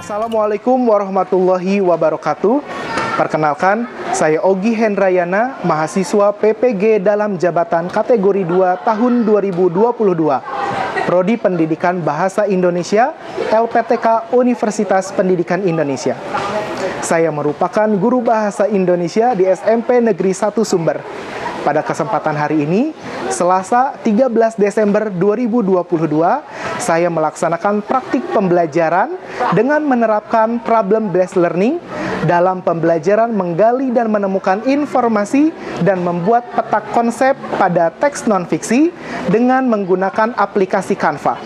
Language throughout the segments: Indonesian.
Assalamualaikum warahmatullahi wabarakatuh. Perkenalkan, saya Ogi Hendrayana, mahasiswa PPG dalam jabatan kategori 2 tahun 2022. Prodi Pendidikan Bahasa Indonesia, LPTK Universitas Pendidikan Indonesia. Saya merupakan guru bahasa Indonesia di SMP Negeri 1 Sumber. Pada kesempatan hari ini, Selasa 13 Desember 2022, saya melaksanakan praktik pembelajaran dengan menerapkan problem-based learning dalam pembelajaran menggali dan menemukan informasi dan membuat peta konsep pada teks non-fiksi dengan menggunakan aplikasi Canva.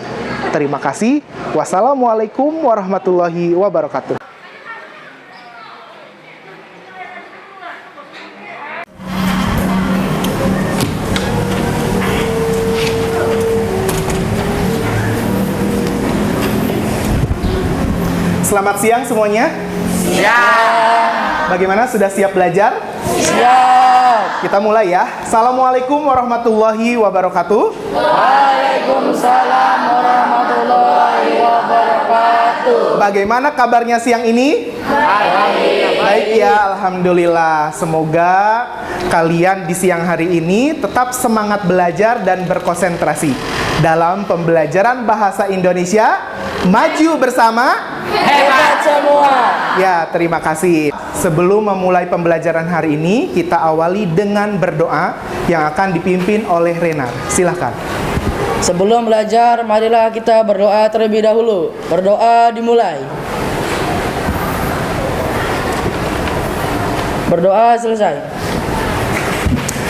Terima kasih. Wassalamualaikum warahmatullahi wabarakatuh. Selamat siang semuanya. Siap. Bagaimana, sudah siap belajar? Siap. Kita mulai ya. Assalamualaikum warahmatullahi wabarakatuh. Waalaikumsalam warahmatullahi wabarakatuh. Bagaimana kabarnya siang ini? Baik ya, alhamdulillah. Semoga kalian di siang hari ini tetap semangat belajar dan berkonsentrasi dalam pembelajaran bahasa Indonesia. Maju bersama, hebat semua. Ya, terima kasih. Sebelum memulai pembelajaran hari ini, kita awali dengan berdoa yang akan dipimpin oleh Renar. Silahkan. Sebelum belajar, marilah kita berdoa terlebih dahulu. Berdoa dimulai. Berdoa selesai.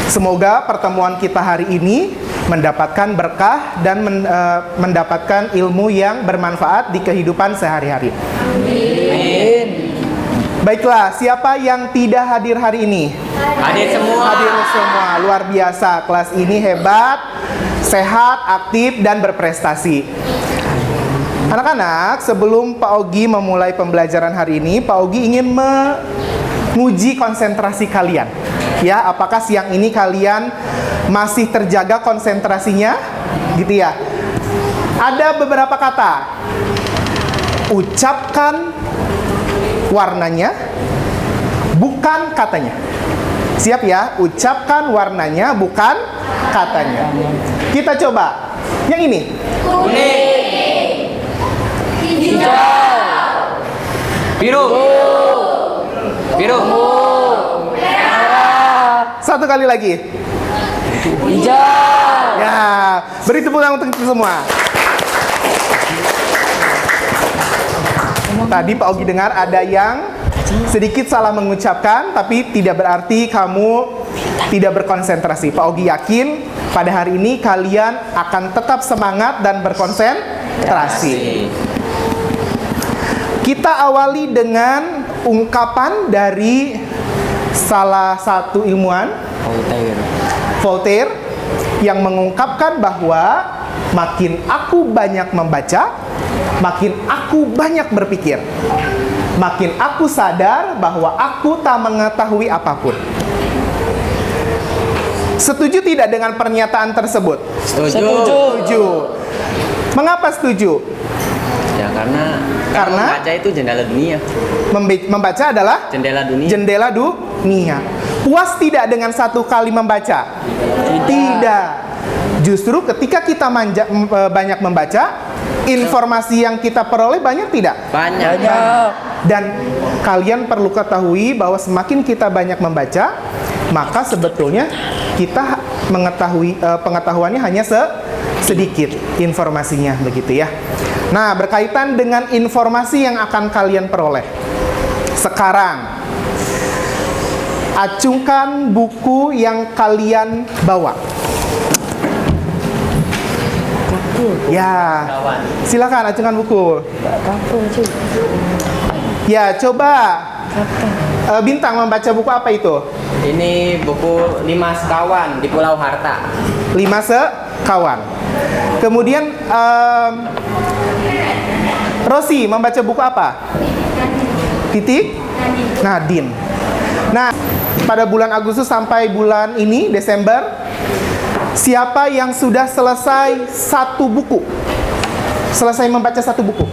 Semoga pertemuan kita hari ini mendapatkan berkah dan mendapatkan ilmu yang bermanfaat di kehidupan sehari-hari. Amin. Baiklah, siapa yang tidak hadir hari ini? Hadir semua. Hadir semua, luar biasa. Kelas ini hebat, sehat, aktif, dan berprestasi. Anak-anak, sebelum Pak Ogi memulai pembelajaran hari ini, Pak Ogi ingin menguji konsentrasi kalian. Ya, apakah siang ini kalian masih terjaga konsentrasinya? Gitu ya. Ada beberapa kata. Ucapkan warnanya, bukan katanya. Siap ya? Ucapkan warnanya, bukan katanya. Kita coba. Yang ini. Kuning, hijau, Biru. Biru. Satu kali lagi. hijau. Ya, beri tepuk tangan untuk kita semua. Tadi Pak Ogi dengar ada yang sedikit salah mengucapkan, tapi tidak berarti kamu tidak berkonsentrasi. Pak Ogi yakin pada hari ini kalian akan tetap semangat dan berkonsentrasi. Kita awali dengan ungkapan dari salah satu ilmuwan, Voltaire, yang mengungkapkan bahwa makin aku banyak membaca, makin aku banyak berpikir, makin aku sadar bahwa aku tak mengetahui apapun. Setuju tidak dengan pernyataan tersebut? Setuju. Mengapa setuju? Ya karena membaca itu jendela dunia. Membaca adalah Jendela dunia. jendela dunia. Puas tidak dengan satu kali membaca? Tidak. Justru ketika kita banyak membaca, informasi yang kita peroleh banyak tidak? Banyak. Dan kalian perlu ketahui bahwa semakin kita banyak membaca, maka sebetulnya kita mengetahui pengetahuannya hanya sedikit informasinya, begitu ya. Nah, berkaitan dengan informasi yang akan kalian peroleh. Sekarang, acungkan buku yang kalian bawa. Ya, silakan acungkan buku. Ya, coba. Bintang membaca buku apa itu? Ini buku 5 Sekawan di Pulau Harta. 5 Sekawan. Kemudian Rosi membaca buku apa? Titik Nadine. Nah, pada bulan Agustus sampai bulan ini Desember, siapa yang sudah selesai satu buku? Selesai membaca satu buku?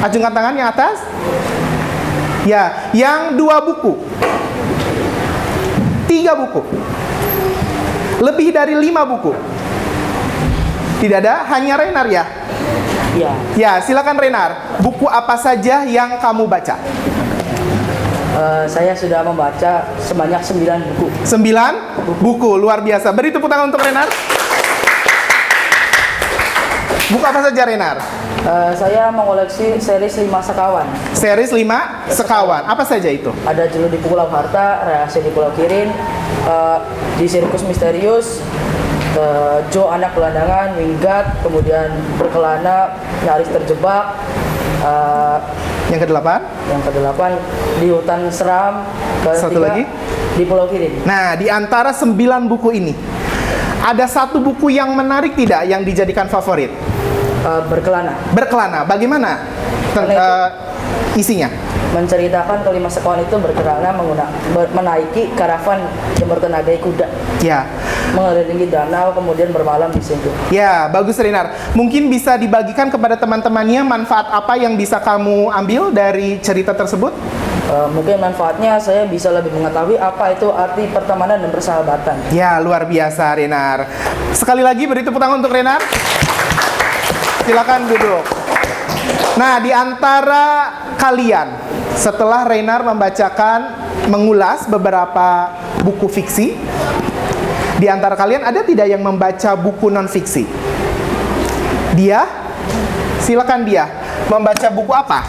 Acungkan tangan yang atas. Ya, yang 2 buku. 3 buku. Lebih dari 5 buku. Tidak ada, hanya Renar ya? Iya. Ya, silakan Renar. Buku apa saja yang kamu baca? Saya sudah membaca sebanyak 9 buku. 9 buku, luar biasa. Beri tepuk tangan untuk Renar. Buku apa saja Renar? Saya mengoleksi series 5 sekawan. Series 5 sekawan. Apa saja itu? Ada Jelu di Pulau Harta, Rahasia di Pulau Kirin, di Sirkus Misterius, Joe Anak Gelandangan, Winggat, kemudian Berkelana, Nyaris Terjebak, Yang ke-8? yang ke-8 di Hutan Seram, Satu ketiga lagi? di Pulau Kirin. Nah, di antara 9 buku ini, ada satu buku yang menarik tidak yang dijadikan favorit? Berkelana, Berkelana. Bagaimana isinya? menceritakan kelima sekawan itu berkelana menaiki karavan yang bertenagai kuda, Ya. mengelilingi danau, kemudian bermalam di situ. Ya, bagus Renar. Mungkin bisa dibagikan kepada teman-temannya manfaat apa yang bisa kamu ambil dari cerita tersebut? Mungkin manfaatnya saya bisa lebih mengetahui apa itu arti pertemanan dan persahabatan. Ya, luar biasa Renar. Sekali lagi beri tepuk tangan untuk Renar. Silakan duduk. Nah, di antara kalian, setelah Renar mengulas beberapa buku fiksi, di antara kalian ada tidak yang membaca buku non-fiksi? Dia? Silakan dia. Membaca buku apa?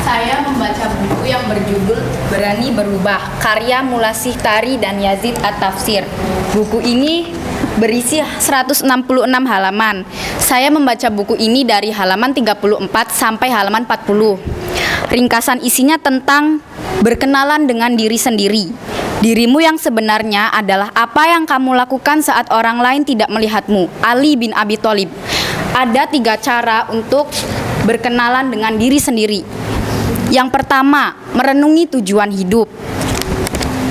Saya membaca buku yang berjudul Berani Berubah, karya Mulasih Tari dan Yazid At-Tafsir. Buku ini berisi 166 halaman. Saya membaca buku ini dari halaman 34 sampai halaman 40. Ringkasan isinya tentang berkenalan dengan diri sendiri. Dirimu yang sebenarnya adalah apa yang kamu lakukan saat orang lain tidak melihatmu. Ali bin Abi Thalib. Ada 3 cara untuk berkenalan dengan diri sendiri. Yang pertama, merenungi tujuan hidup.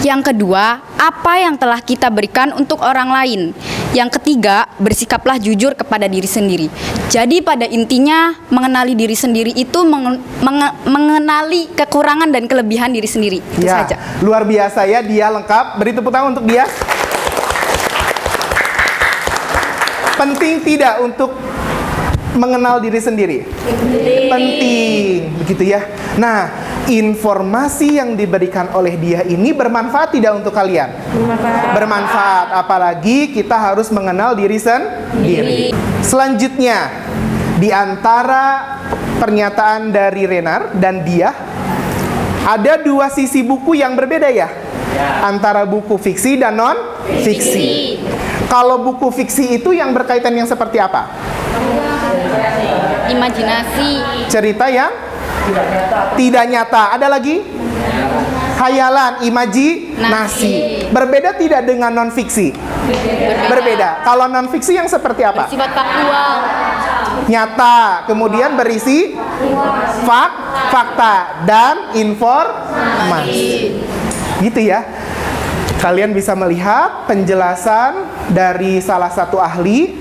Yang kedua, apa yang telah kita berikan untuk orang lain. Yang ketiga, bersikaplah jujur kepada diri sendiri. Jadi pada intinya, mengenali diri sendiri itu mengenali kekurangan dan kelebihan diri sendiri. Itu Ya, saja. luar biasa ya, dia lengkap. Beri tepuk tangan untuk dia. Penting tidak untuk mengenal diri sendiri? Penting, begitu ya. Nah, informasi yang diberikan oleh dia ini bermanfaat tidak untuk kalian? Bermanfaat. Apalagi kita harus mengenal diri sendiri. Selanjutnya, di antara pernyataan dari Renar dan dia, ada 2 sisi buku yang berbeda ya? Antara buku fiksi dan non-fiksi. Kalau buku fiksi itu yang berkaitan yang seperti apa? Imajinasi. Cerita yang tidak nyata. Ada lagi? Khayalan, imajinasi. Berbeda tidak dengan non-fiksi? Berbeda. Kalau non-fiksi yang seperti apa? Bersifat faktual. Nyata, kemudian berisi fakta dan informasi. Gitu ya. Kalian bisa melihat penjelasan dari salah satu ahli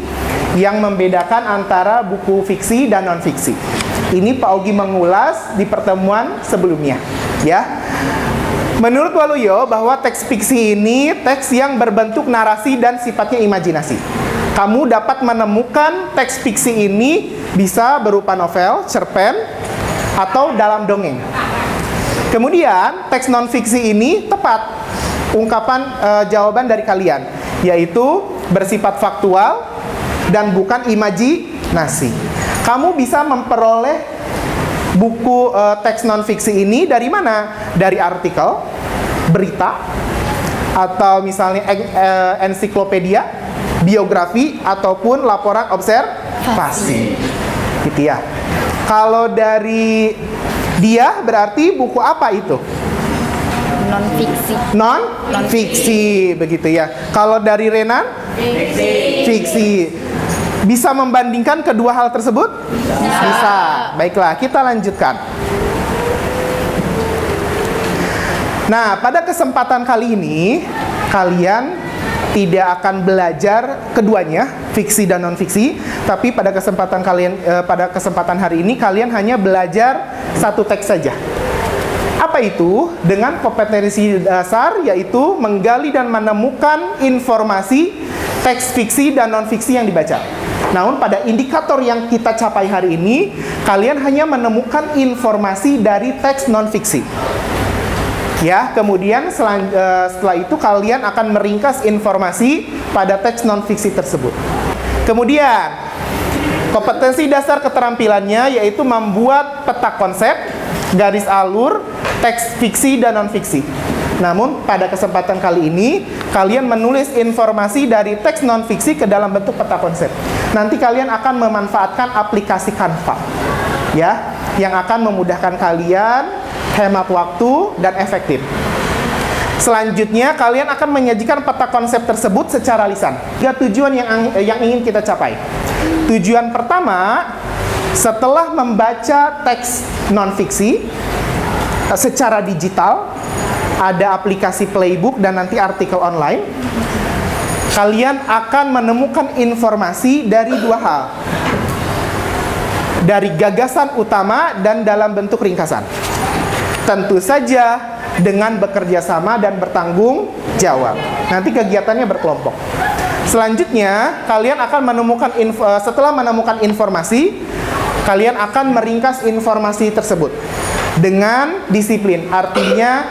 yang membedakan antara buku fiksi dan non-fiksi. Ini Pak Ogi mengulas di pertemuan sebelumnya, ya. Menurut Waluyo bahwa teks fiksi ini teks yang berbentuk narasi dan sifatnya imajinasi. Kamu dapat menemukan teks fiksi ini bisa berupa novel, cerpen, atau dalam dongeng. Kemudian teks non-fiksi ini tepat ungkapan jawaban dari kalian, yaitu bersifat faktual dan bukan imajinasi. Kamu bisa memperoleh buku teks non-fiksi ini dari mana? Dari artikel, berita, atau misalnya ensiklopedia, biografi, ataupun laporan observasi. Gitu ya. Kalau dari dia berarti buku apa itu? Non-fiksi. Non-fiksi, begitu ya. Kalau dari Renan? Fiksi. Bisa membandingkan kedua hal tersebut? Bisa. Baiklah, kita lanjutkan. Nah, pada kesempatan kali ini, kalian tidak akan belajar keduanya, fiksi dan non-fiksi, tapi pada kesempatan hari ini kalian hanya belajar satu teks saja. Apa itu? Dengan kompetensi dasar, yaitu menggali dan menemukan informasi teks fiksi dan non-fiksi yang dibaca. Namun pada indikator yang kita capai hari ini, kalian hanya menemukan informasi dari teks non-fiksi. Ya, kemudian setelah itu kalian akan meringkas informasi pada teks non-fiksi tersebut. Kemudian, kompetensi dasar keterampilannya yaitu membuat peta konsep, garis alur, teks fiksi dan non-fiksi. Namun, pada kesempatan kali ini, kalian menulis informasi dari teks non-fiksi ke dalam bentuk peta konsep. Nanti kalian akan memanfaatkan aplikasi Canva, ya, yang akan memudahkan kalian, hemat waktu, dan efektif. Selanjutnya, kalian akan menyajikan peta konsep tersebut secara lisan. Tiga tujuan yang ingin kita capai. Tujuan pertama, setelah membaca teks non-fiksi secara digital, ada aplikasi playbook dan nanti artikel online, kalian akan menemukan informasi dari dua hal. Dari gagasan utama dan dalam bentuk ringkasan. Tentu saja dengan bekerja sama dan bertanggung jawab. Nanti kegiatannya berkelompok. Selanjutnya, kalian akan menemukan setelah menemukan informasi, kalian akan meringkas informasi tersebut dengan disiplin. Artinya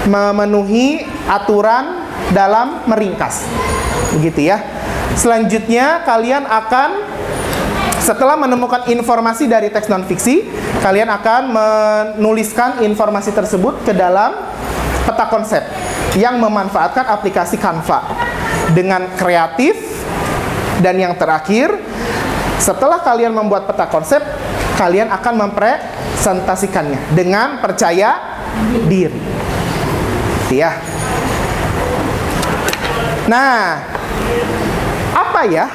memenuhi aturan dalam meringkas. Begitu ya. Selanjutnya, kalian akan setelah menemukan informasi dari teks non-fiksi, kalian akan menuliskan informasi tersebut ke dalam peta konsep yang memanfaatkan aplikasi Canva dengan kreatif. Dan yang terakhir, setelah kalian membuat peta konsep, kalian akan mempresentasikannya dengan percaya diri. Ya. Nah, apa ya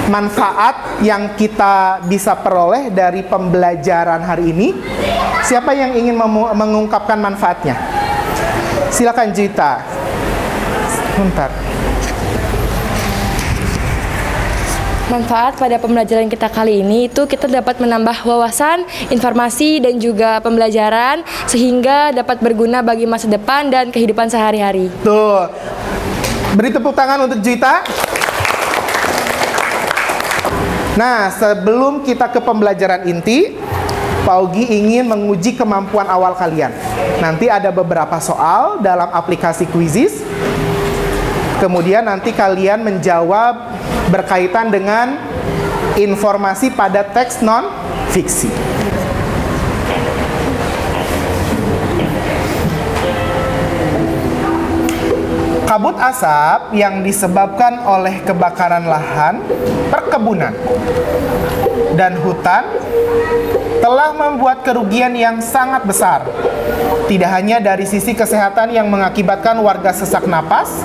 manfaat yang kita bisa peroleh dari pembelajaran hari ini? Siapa yang ingin mengungkapkan manfaatnya? Silakan Juita. Bentar. Manfaat pada pembelajaran kita kali ini itu kita dapat menambah wawasan, informasi, dan juga pembelajaran sehingga dapat berguna bagi masa depan dan kehidupan sehari-hari. Tuh. Beri tepuk tangan untuk Juita. Nah, sebelum kita ke pembelajaran inti, Pak Ogi ingin menguji kemampuan awal kalian. Nanti ada beberapa soal dalam aplikasi Quizizz. Kemudian nanti kalian menjawab berkaitan dengan informasi pada teks non-fiksi. Kabut asap yang disebabkan oleh kebakaran lahan, perkebunan, dan hutan telah membuat kerugian yang sangat besar. Tidak hanya dari sisi kesehatan yang mengakibatkan warga sesak napas,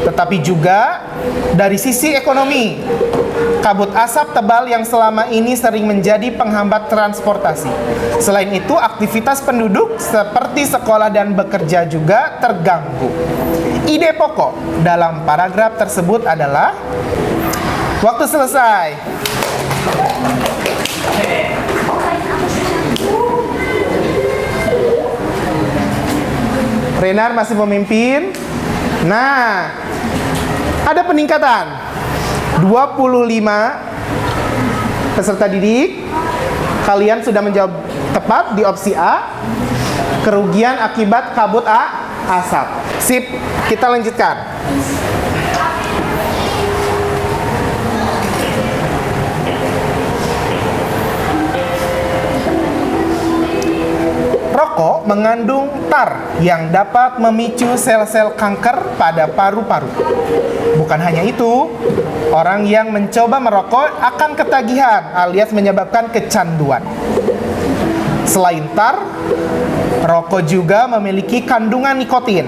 tetapi juga dari sisi ekonomi. Kabut asap tebal yang selama ini sering menjadi penghambat transportasi. Selain itu, aktivitas penduduk seperti sekolah dan bekerja juga terganggu. Ide pokok dalam paragraf tersebut adalah waktu selesai. Renar masih memimpin. Nah, ada peningkatan 25 peserta didik. Kalian sudah menjawab tepat di opsi A, kerugian akibat kabut asap. Sip, kita lanjutkan. Rokok mengandung tar yang dapat memicu sel-sel kanker pada paru-paru. Bukan hanya itu, orang yang mencoba merokok akan ketagihan alias menyebabkan kecanduan. Selain tar, rokok juga memiliki kandungan nikotin.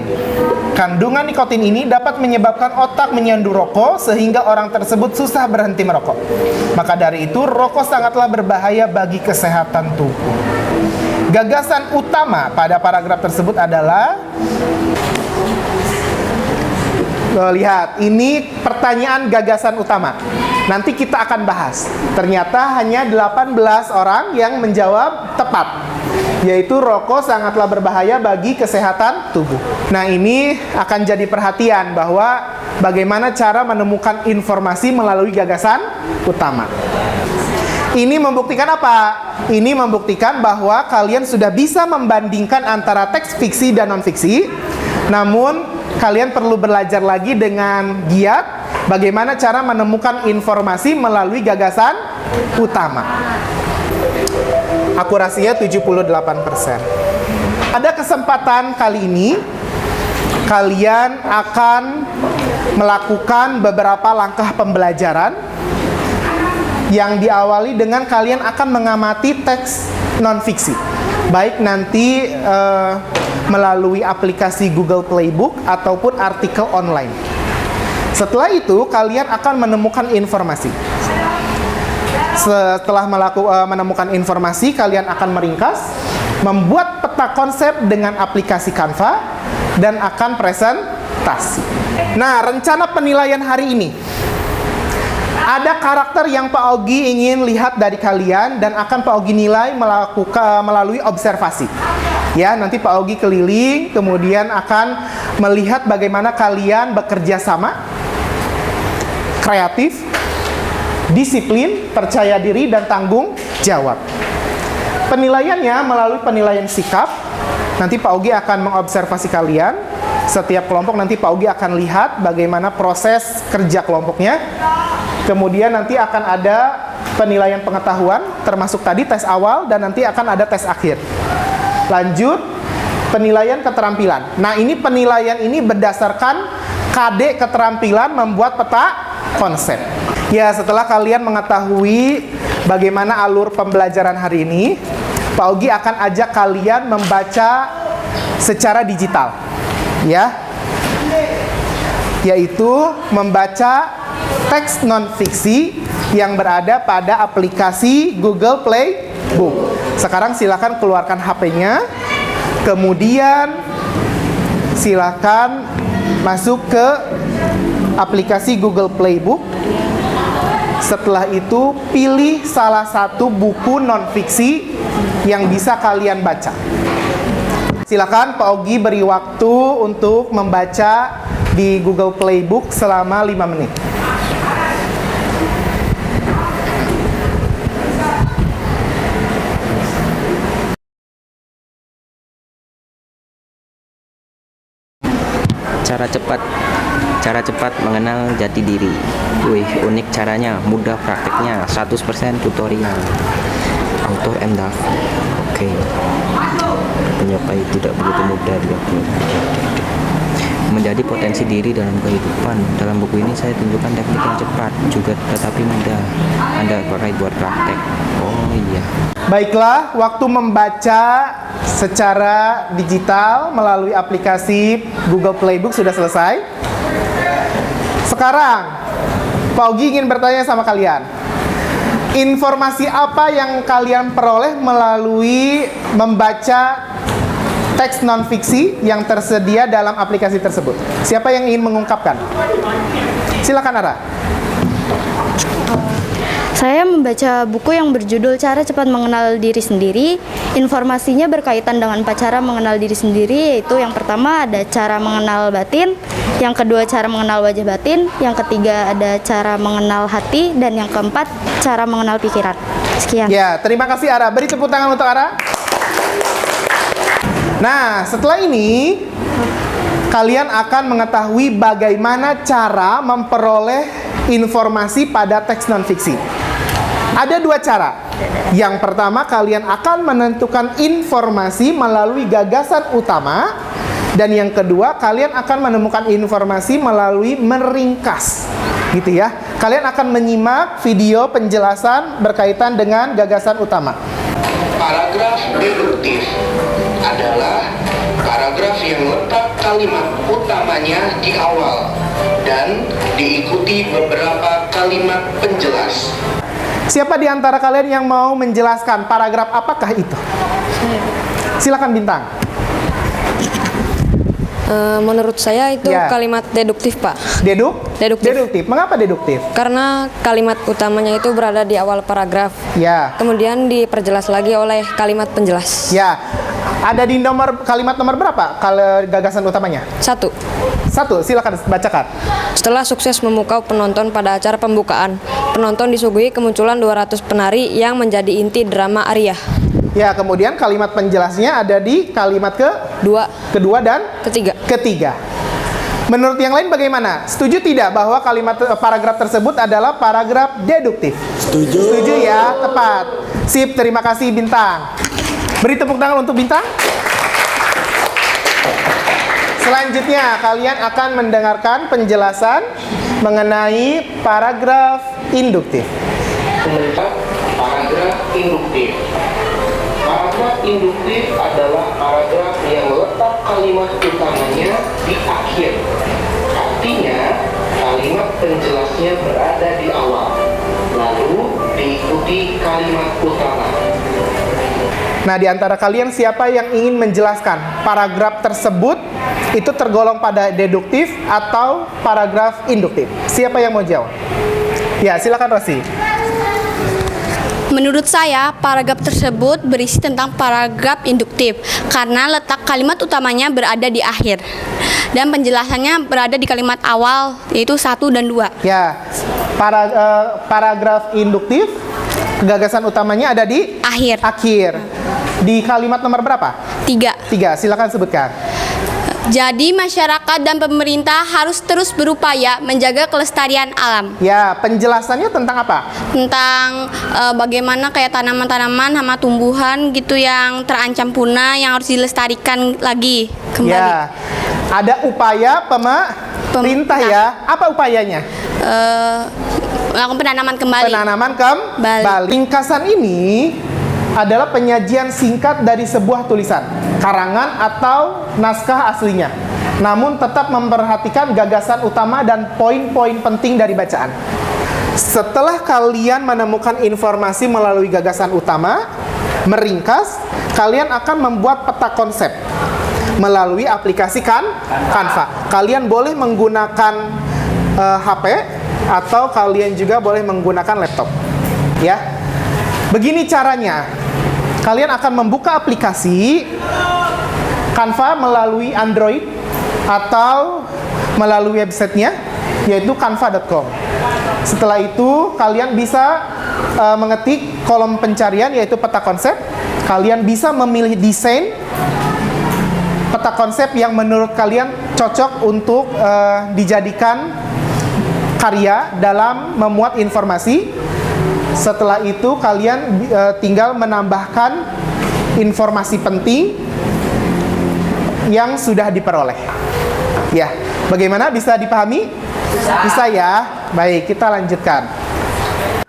Kandungan nikotin ini dapat menyebabkan otak menyandu rokok sehingga orang tersebut susah berhenti merokok. Maka dari itu, rokok sangatlah berbahaya bagi kesehatan tubuh. Gagasan utama pada paragraf tersebut adalah Loh, lihat, ini pertanyaan gagasan utama. Nanti kita akan bahas. Ternyata hanya 18 orang yang menjawab tepat, yaitu rokok sangatlah berbahaya bagi kesehatan tubuh. Nah, ini akan jadi perhatian bahwa bagaimana cara menemukan informasi melalui gagasan utama. Ini membuktikan apa? Ini membuktikan bahwa kalian sudah bisa membandingkan antara teks fiksi dan non-fiksi. Namun, kalian perlu belajar lagi dengan giat bagaimana cara menemukan informasi melalui gagasan utama. Akurasinya 78%. Pada kesempatan kali ini, kalian akan melakukan beberapa langkah pembelajaran yang diawali dengan kalian akan mengamati teks non-fiksi. Baik nanti melalui aplikasi Google Playbook ataupun artikel online. Setelah itu, kalian akan menemukan informasi. Setelah menemukan informasi, kalian akan meringkas, membuat peta konsep dengan aplikasi Canva, dan akan presentasi. Nah, rencana penilaian hari ini. Ada karakter yang Pak Ogi ingin lihat dari kalian dan akan Pak Ogi nilai melalui observasi. Ya, nanti Pak Ogi keliling, kemudian akan melihat bagaimana kalian bekerja sama, kreatif, disiplin, percaya diri, dan tanggung jawab. Penilaiannya melalui penilaian sikap. Nanti Pak Ogi akan mengobservasi kalian. Setiap kelompok nanti Pak Ogi akan lihat bagaimana proses kerja kelompoknya. Kemudian nanti akan ada penilaian pengetahuan, termasuk tadi tes awal, dan nanti akan ada tes akhir. Lanjut, penilaian keterampilan. Nah, ini penilaian ini berdasarkan KD keterampilan membuat peta konsep. Ya, setelah kalian mengetahui bagaimana alur pembelajaran hari ini, Pak Ogi akan ajak kalian membaca secara digital. Ya, yaitu membaca teks non-fiksi yang berada pada aplikasi Google Playbook. Sekarang silakan keluarkan HP-nya, kemudian silakan masuk ke aplikasi Google Playbook. Setelah itu, pilih salah satu buku non-fiksi yang bisa kalian baca. Silakan Pak Ogi beri waktu untuk membaca di Google Playbook selama 5 menit. Cara cepat mengenal jati diri. Wih, unik caranya, mudah prakteknya, 100% tutorial. Autor M. Davi. Oke. Penyukai tidak begitu mudah diupload. Menjadi potensi diri dalam kehidupan. Dalam buku ini saya tunjukkan teknik yang cepat juga tetapi mudah. Anda pakai buat praktek. Oh iya. Baiklah, waktu membaca secara digital melalui aplikasi Google Playbook sudah selesai. Sekarang, Pak Ogi ingin bertanya sama kalian. Informasi apa yang kalian peroleh melalui membaca teks non-fiksi yang tersedia dalam aplikasi tersebut? Siapa yang ingin mengungkapkan? Silakan, Ara. Saya membaca buku yang berjudul Cara Cepat Mengenal Diri Sendiri. Informasinya berkaitan dengan 4 cara mengenal diri sendiri, yaitu yang pertama ada cara mengenal batin, yang kedua cara mengenal wajah batin, yang ketiga ada cara mengenal hati, dan yang keempat cara mengenal pikiran. Sekian. Ya, terima kasih Ara. Beri tepuk tangan untuk Ara. Nah, setelah ini kalian akan mengetahui bagaimana cara memperoleh informasi pada teks non-fiksi. Ada 2 cara. Yang pertama, kalian akan menentukan informasi melalui gagasan utama. Dan yang kedua, kalian akan menemukan informasi melalui meringkas. Gitu ya. Kalian akan menyimak video penjelasan berkaitan dengan gagasan utama. Paragraf deduktif adalah paragraf yang letak kalimat utamanya di awal dan diikuti beberapa kalimat penjelas. Siapa di antara kalian yang mau menjelaskan paragraf apakah itu? Silakan Bintang. Menurut saya itu Ya. kalimat deduktif, Pak. Deduktif. Deduktif. Mengapa deduktif? Karena kalimat utamanya itu berada di awal paragraf. Ya. Kemudian diperjelas lagi oleh kalimat penjelas. Ya. Ada di kalimat nomor berapa kalau gagasan utamanya? 1. 1, silakan bacakan. Setelah sukses memukau penonton pada acara pembukaan, penonton disuguhi kemunculan 200 penari yang menjadi inti drama Aria. Ya, kemudian kalimat penjelasnya ada di kalimat kedua dan ketiga. Menurut yang lain bagaimana? Setuju tidak bahwa kalimat paragraf tersebut adalah paragraf deduktif? Setuju ya, tepat. Sip, terima kasih Bintang. Beri tepuk tangan untuk Bintang. Selanjutnya, kalian akan mendengarkan penjelasan mengenai paragraf induktif. Paragraf induktif. Paragraf induktif adalah paragraf yang letak kalimat utamanya di akhir. Artinya, kalimat penjelasnya berada di awal, lalu diikuti kalimat utama. Nah, di antara kalian siapa yang ingin menjelaskan paragraf tersebut itu tergolong pada deduktif atau paragraf induktif? Siapa yang mau jawab? Ya, silakan Rosi. Menurut saya, paragraf tersebut berisi tentang paragraf induktif karena letak kalimat utamanya berada di akhir dan penjelasannya berada di kalimat awal, yaitu 1 dan 2. Ya, paragraf induktif gagasan utamanya ada di Akhir. Di kalimat nomor berapa? 3. Silakan sebutkan. Jadi masyarakat dan pemerintah harus terus berupaya menjaga kelestarian alam. Ya, penjelasannya tentang apa? Tentang bagaimana kayak tanaman-tanaman sama tumbuhan gitu yang terancam punah yang harus dilestarikan lagi kembali. Ya, ada upaya pemerintah ya. Apa upayanya? Melakukan penanaman kembali. Penanaman kembali. Ringkasan ini adalah penyajian singkat dari sebuah tulisan, karangan atau naskah aslinya. Namun tetap memperhatikan gagasan utama dan poin-poin penting dari bacaan. Setelah kalian menemukan informasi melalui gagasan utama, meringkas, kalian akan membuat peta konsep melalui aplikasi Canva. Kalian boleh menggunakan HP atau kalian juga boleh menggunakan laptop. Ya. Begini caranya. Kalian akan membuka aplikasi Canva melalui Android atau melalui websitenya, yaitu canva.com. Setelah itu, kalian bisa mengetik kolom pencarian, yaitu peta konsep. Kalian bisa memilih desain peta konsep yang menurut kalian cocok untuk dijadikan karya dalam memuat informasi. Setelah itu kalian tinggal menambahkan informasi penting yang sudah diperoleh. Ya, bagaimana, bisa dipahami? Bisa ya. Baik, kita lanjutkan.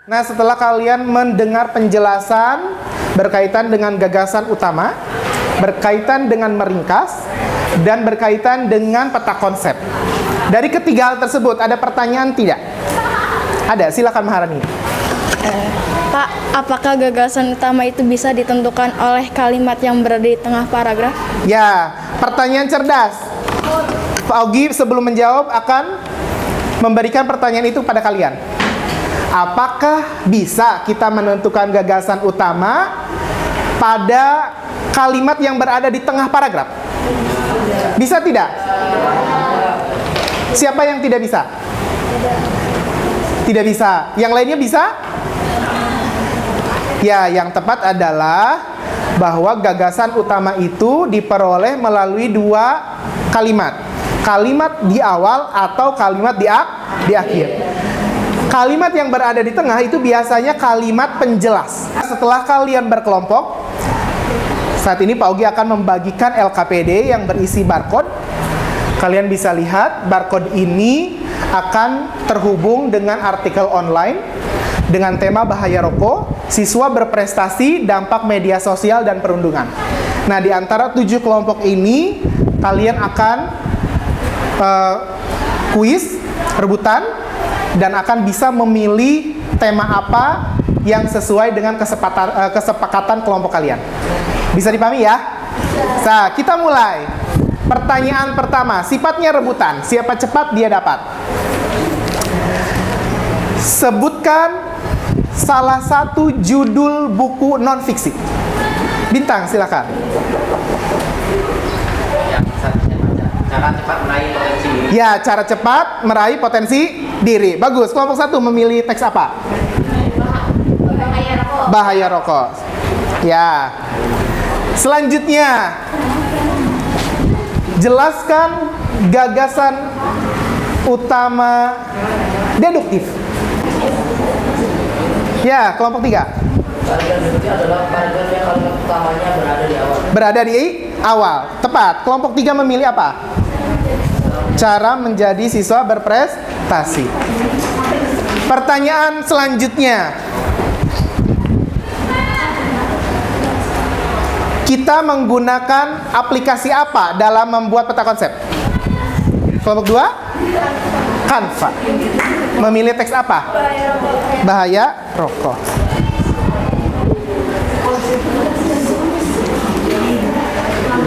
Nah, setelah kalian mendengar penjelasan berkaitan dengan gagasan utama, berkaitan dengan meringkas, dan berkaitan dengan peta konsep. Dari ketiga hal tersebut, ada pertanyaan tidak? Ada, silakan Maharani. Pak, apakah gagasan utama itu bisa ditentukan oleh kalimat yang berada di tengah paragraf? Ya, pertanyaan cerdas. Pak Ogi sebelum menjawab akan memberikan pertanyaan itu pada kalian. Apakah bisa kita menentukan gagasan utama pada kalimat yang berada di tengah paragraf? Bisa tidak? Siapa yang tidak bisa? Tidak bisa. Yang lainnya bisa? Ya, yang tepat adalah bahwa gagasan utama itu diperoleh melalui 2 kalimat. Kalimat di awal atau kalimat di akhir. Kalimat yang berada di tengah itu biasanya kalimat penjelas. Setelah kalian berkelompok, saat ini Pak Ogi akan membagikan LKPD yang berisi barcode. Kalian bisa lihat barcode ini akan terhubung dengan artikel online dengan tema bahaya rokok, siswa berprestasi, dampak media sosial dan perundungan. Nah, di antara 7 kelompok ini kalian akan kuis, rebutan, dan akan bisa memilih tema apa yang sesuai dengan kesepakatan kelompok kalian. Bisa dipahami ya? Nah, kita mulai. Pertanyaan pertama, sifatnya rebutan. Siapa cepat dia dapat. Sebutkan salah satu judul buku non-fiksi. Bintang, silakan. Cara cepat meraih potensi diri. Ya, cara cepat meraih potensi diri. Bagus. Kelompok 1 memilih teks apa? Bahaya rokok. Ya. Selanjutnya, jelaskan gagasan utama deduktif. Ya, kelompok 3. Paragraf berikutnya adalah paragraf yang kalimat utamanya berada di awal. Berada di awal. Tepat. Kelompok 3 memilih apa? Cara menjadi siswa berprestasi. Pertanyaan selanjutnya. Kita menggunakan aplikasi apa dalam membuat peta konsep? Kelompok 2? Canva. Memilih teks apa? Bahaya rokok.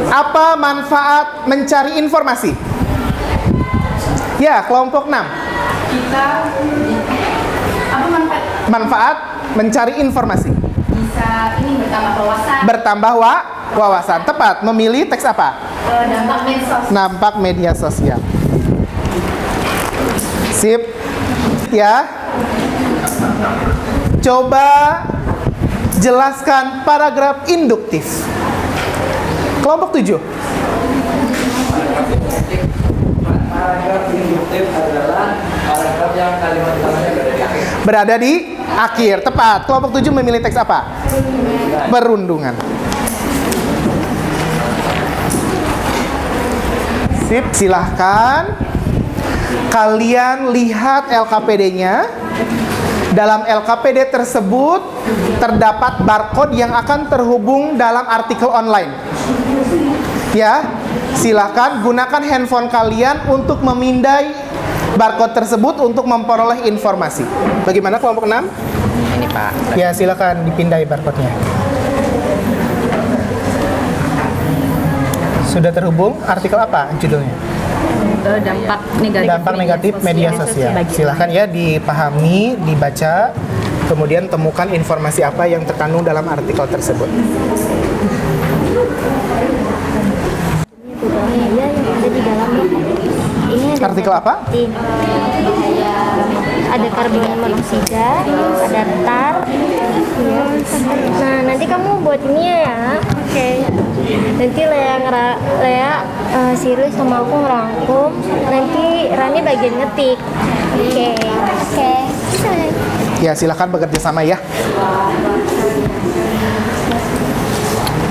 Apa manfaat mencari informasi? Ya, kelompok 6. Manfaat mencari informasi. Bisa ini bertambah wawasan. Bertambah wawasan. Tepat. Memilih teks apa? Dampak medsos. Nampak media sosial. Sip. Ya. Coba jelaskan paragraf induktif. Kelompok 7. Paragraf induktif adalah paragraf yang kalimat utamanya berada di akhir. Berada di akhir. Tepat. Kelompok 7 memilih teks apa? Perundungan. Sip, silahkan kalian lihat LKPD-nya. Dalam LKPD tersebut terdapat barcode yang akan terhubung dalam artikel online. Ya, silahkan gunakan handphone kalian untuk memindai barcode tersebut untuk memperoleh informasi. Bagaimana kelompok 6? Ini Pak. Ya, silakan dipindai barcode-nya. Sudah terhubung artikel apa judulnya? Dampak negatif media sosial. Silahkan ya dipahami, dibaca, kemudian temukan informasi apa yang terkandung dalam artikel tersebut. Bahaya yang ada di dalamnya. Ini ada Artikel apa? bahaya, ada karbon monoksida, ada tar. Nah, nanti kamu buat ini ya. Oke. Nanti Lea Sirus sama aku ngerangkum. Nanti Rani bagian ngetik. Oke. Oke. Ya, silakan bekerja sama ya.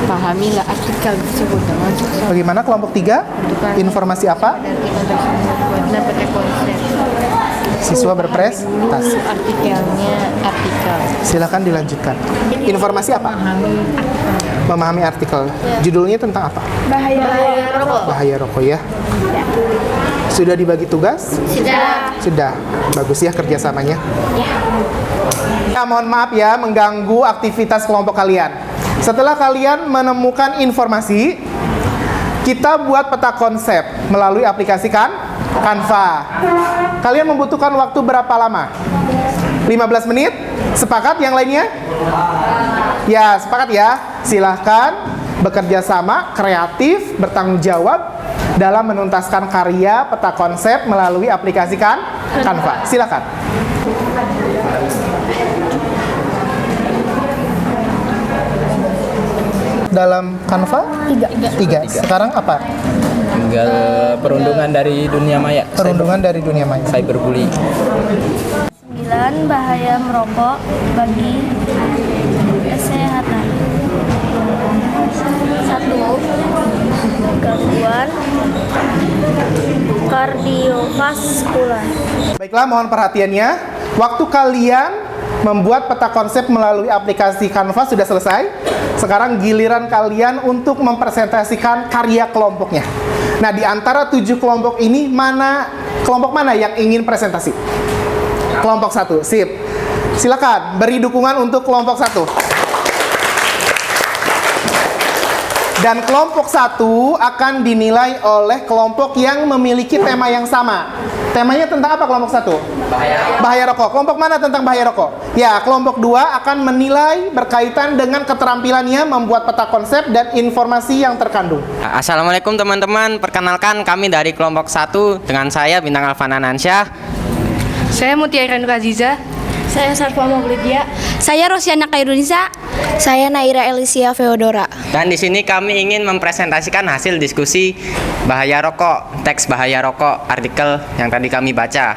Pahamilah artikel tersebut dengan sukses. Bagaimana kelompok 3? Informasi apa? Artikel tersebut buatlah peta konsep. Siswa berprestasi. Artikelnya artikel. Silakan dilanjutkan. Informasi apa? Memahami artikel. Judulnya tentang apa? Bahaya rokok. Bahaya rokok ya. Sudah dibagi tugas? Sudah. Bagus ya kerjasamanya. Ya, mohon maaf ya mengganggu aktivitas kelompok kalian. Setelah kalian menemukan informasi, kita buat peta konsep melalui aplikasi Canva. Kalian membutuhkan waktu berapa lama? 15 menit? Sepakat yang lainnya? Ya, sepakat ya. Silahkan bekerja sama, kreatif, bertanggung jawab dalam menuntaskan karya peta konsep melalui aplikasi Canva. Silakan. Dalam Canva? 3. Sekarang apa? Tinggal perundungan dari dunia maya. Perundungan dari dunia maya. Cyberbullying. 9. Bahaya merokok bagi kesehatan. 1. Gangguan kardiovaskular. Baiklah, mohon perhatiannya. Waktu kalian membuat peta konsep melalui aplikasi Canva sudah selesai. Sekarang giliran kalian untuk mempresentasikan karya kelompoknya. Nah, di antara 7 kelompok ini, kelompok mana yang ingin presentasi? Kelompok 1, sip. Silakan beri dukungan untuk kelompok 1. Dan kelompok 1 akan dinilai oleh kelompok yang memiliki tema yang sama. Temanya tentang apa kelompok 1? Bahaya rokok. Kelompok mana tentang bahaya rokok? Ya, kelompok 2 akan menilai berkaitan dengan keterampilannya membuat peta konsep dan informasi yang terkandung. Assalamualaikum teman-teman, perkenalkan kami dari kelompok 1 dengan saya Bintang Alfana Nansyah. Saya Mutiara Nur Aziza. Saya Sarfa Maulidia. Saya Rosiana Kairunisa. Saya Naira Elisia Feodora. Dan di sini kami ingin mempresentasikan hasil diskusi bahaya rokok, teks bahaya rokok, artikel yang tadi kami baca.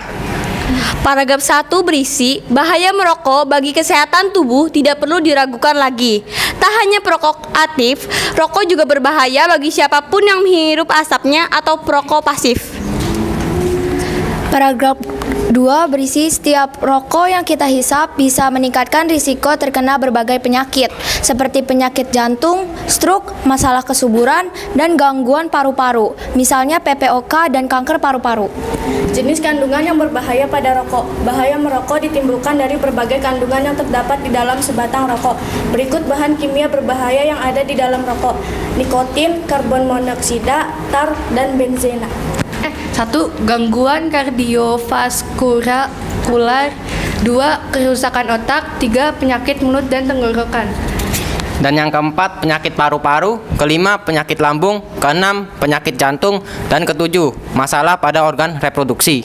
Paragraf 1 berisi, bahaya merokok bagi kesehatan tubuh tidak perlu diragukan lagi. Tak hanya perokok aktif, rokok juga berbahaya bagi siapapun yang menghirup asapnya atau perokok pasif. Paragraf 2 berisi setiap rokok yang kita hisap bisa meningkatkan risiko terkena berbagai penyakit seperti penyakit jantung, stroke, masalah kesuburan, dan gangguan paru-paru, misalnya PPOK dan kanker paru-paru. Jenis kandungan yang berbahaya pada rokok. Bahaya merokok ditimbulkan dari berbagai kandungan yang terdapat di dalam sebatang rokok. Berikut bahan kimia berbahaya yang ada di dalam rokok: nikotin, karbon monoksida, tar, dan benzena. 1. Gangguan kardiovaskular. 2. Kerusakan otak. 3. Penyakit mulut dan tenggorokan. Dan yang keempat, penyakit paru-paru. Kelima, penyakit lambung. Keenam, penyakit jantung. Dan ketujuh, masalah pada organ reproduksi.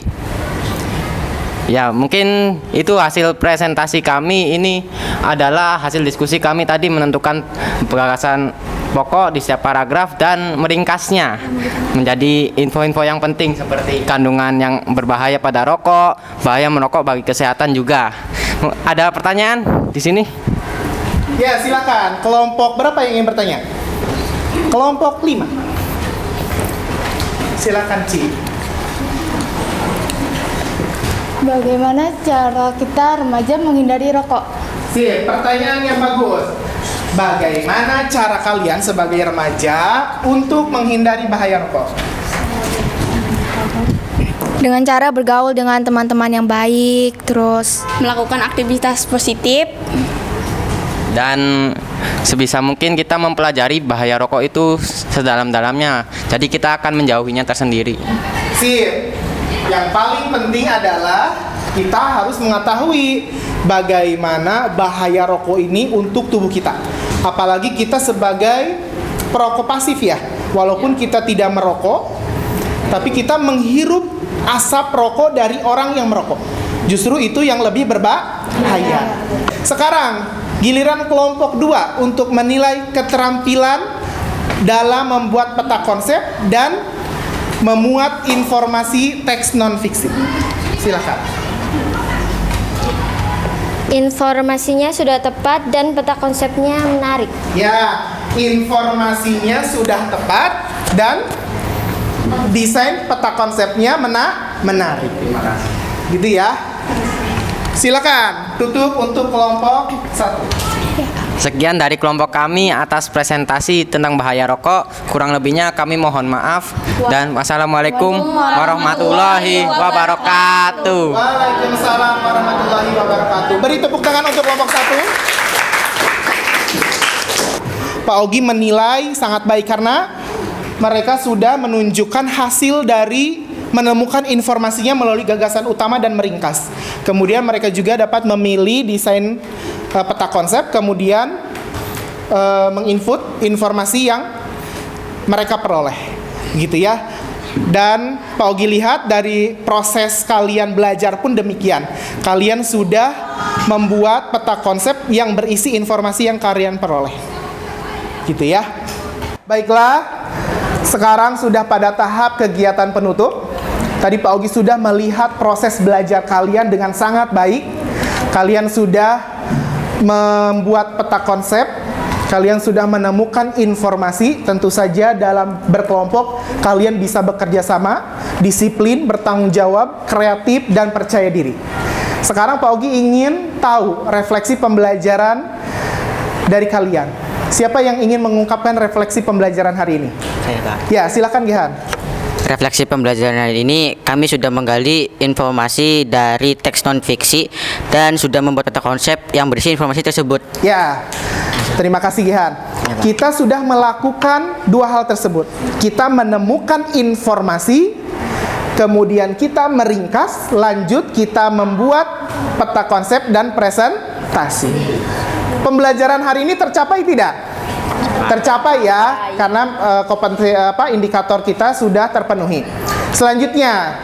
Ya, mungkin itu hasil presentasi kami. Ini adalah hasil diskusi kami tadi menentukan gagasan pokok di setiap paragraf dan meringkasnya menjadi info-info yang penting seperti kandungan yang berbahaya pada rokok, bahaya merokok bagi kesehatan juga. Ada pertanyaan di sini? Ya, silakan. Kelompok berapa yang ingin bertanya? Kelompok 5. Silakan, Ci. Bagaimana cara kita remaja menghindari rokok? Sip, pertanyaan yang bagus. Bagaimana cara kalian sebagai remaja untuk menghindari bahaya rokok? Dengan cara bergaul dengan teman-teman yang baik, terus Melakukan aktivitas positif. Dan sebisa mungkin kita mempelajari bahaya rokok itu sedalam-dalamnya. Jadi kita akan menjauhinya tersendiri. Sip. Yang paling penting adalah kita harus mengetahui bagaimana bahaya rokok ini untuk tubuh kita. Apalagi kita sebagai perokok pasif ya. Walaupun kita tidak merokok, tapi kita menghirup asap rokok dari orang yang merokok. Justru itu yang lebih berbahaya. Sekarang giliran kelompok 2 untuk menilai keterampilan dalam membuat peta konsep dan memuat informasi teks non-fiksi. Silakan. informasinya sudah tepat dan peta konsepnya menarik. Ya, informasinya sudah tepat dan desain peta konsepnya menarik. Terima kasih. Gitu ya. Silakan tutup untuk kelompok 1. Sekian dari kelompok kami atas presentasi tentang bahaya rokok. Kurang lebihnya kami mohon maaf. Dan wassalamualaikum warahmatullahi wabarakatuh. Waalaikumsalam warahmatullahi wabarakatuh. Beri tepuk tangan untuk kelompok 1. Pak Ogi menilai sangat baik karena mereka sudah menunjukkan hasil dari menemukan informasinya melalui gagasan utama dan meringkas. Kemudian mereka juga dapat memilih desain peta konsep, kemudian menginput informasi yang mereka peroleh, gitu ya. Dan Pak Ogi lihat dari proses kalian belajar pun demikian. Kalian sudah membuat peta konsep yang berisi informasi yang kalian peroleh, gitu ya. Baiklah, sekarang sudah pada tahap kegiatan penutup. Tadi Pak Ogi sudah melihat proses belajar kalian dengan sangat baik. Kalian sudah membuat peta konsep, kalian sudah menemukan informasi. Tentu saja dalam berkelompok kalian bisa bekerja sama, disiplin, bertanggung jawab, kreatif, dan percaya diri. Sekarang Pak Ogi ingin tahu refleksi pembelajaran dari kalian. Siapa yang ingin mengungkapkan refleksi pembelajaran hari ini? Saya, Kak. Ya, silakan Gihan. Refleksi pembelajaran hari ini, kami sudah menggali informasi dari teks non-fiksi dan sudah membuat peta konsep yang berisi informasi tersebut. Ya, terima kasih Gihan. kita sudah melakukan dua hal tersebut. Kita menemukan informasi, kemudian kita meringkas, lanjut kita membuat peta konsep dan presentasi. Pembelajaran hari ini tercapai tidak? Tercapai ya, karena indikator kita sudah terpenuhi. Selanjutnya,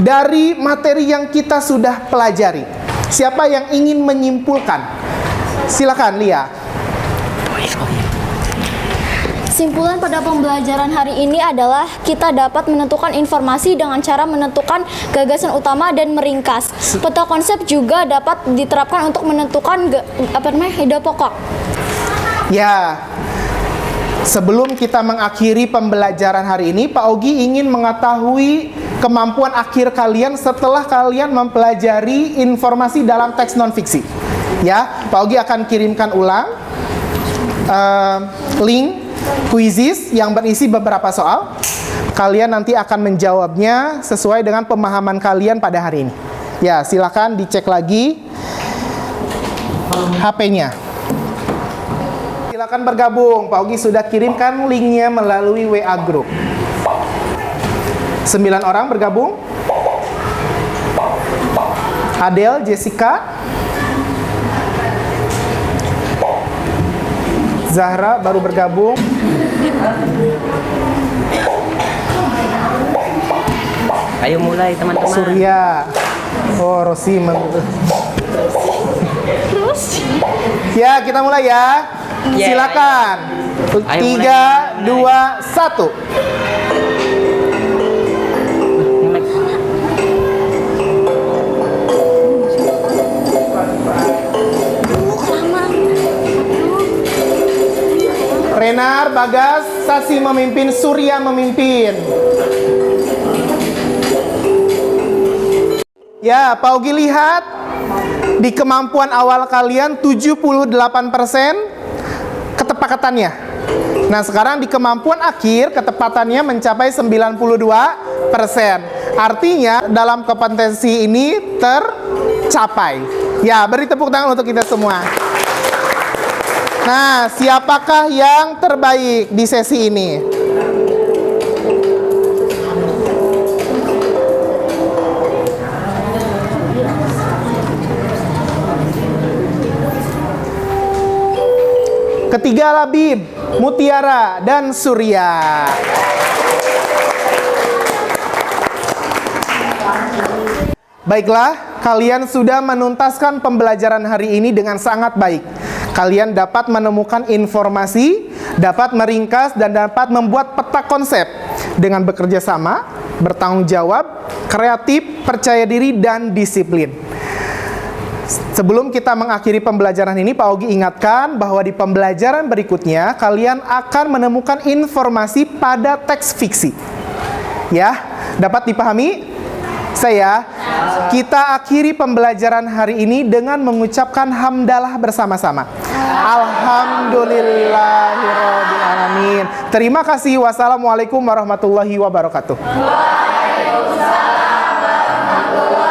dari materi yang kita sudah pelajari, siapa yang ingin menyimpulkan? Silakan, Lia. Kesimpulan pada pembelajaran hari ini adalah kita dapat menentukan informasi dengan cara menentukan gagasan utama dan meringkas. Peta konsep juga dapat diterapkan untuk menentukan ide pokok. Ya, sebelum kita mengakhiri pembelajaran hari ini, Pak Ogi ingin mengetahui kemampuan akhir kalian setelah kalian mempelajari informasi dalam teks non-fiksi. Ya, Pak Ogi akan kirimkan ulang link kuisis yang berisi beberapa soal. Kalian nanti akan menjawabnya sesuai dengan pemahaman kalian pada hari ini. Ya, silakan dicek lagi HP-nya. Silakan bergabung. Pak Ogi sudah kirimkan linknya melalui WA Group. 9 orang bergabung. Adele, Jessica, Zahra baru bergabung. Ayo mulai teman-teman. Surya. Oh, Rosi. Ya, kita mulai ya. Silakan. 3, 2, 1. Renar, Bagas, Sasi memimpin, Surya memimpin. Ya, Pak Ogi lihat di kemampuan awal kalian 78% ketepakatannya. Nah, sekarang di kemampuan akhir ketepatannya mencapai 92%. Artinya dalam kompetensi ini tercapai. Ya, beri tepuk tangan untuk kita semua. Nah, siapakah yang terbaik di sesi ini? Ketiga, Labib, Mutiara, dan Surya. Baiklah, kalian sudah menuntaskan pembelajaran hari ini dengan sangat baik. Kalian dapat menemukan informasi, dapat meringkas, dan dapat membuat peta konsep dengan bekerja sama, bertanggung jawab, kreatif, percaya diri, dan disiplin. Sebelum kita mengakhiri pembelajaran ini, Pak Ogi ingatkan bahwa di pembelajaran berikutnya kalian akan menemukan informasi pada teks fiksi. Ya, dapat dipahami? Kita akhiri pembelajaran hari ini dengan mengucapkan hamdalah bersama-sama. Alhamdulillahirabbil alamin. Terima kasih. Wassalamualaikum warahmatullahi wabarakatuh. Waalaikumsalam warahmatullahi wabarakatuh.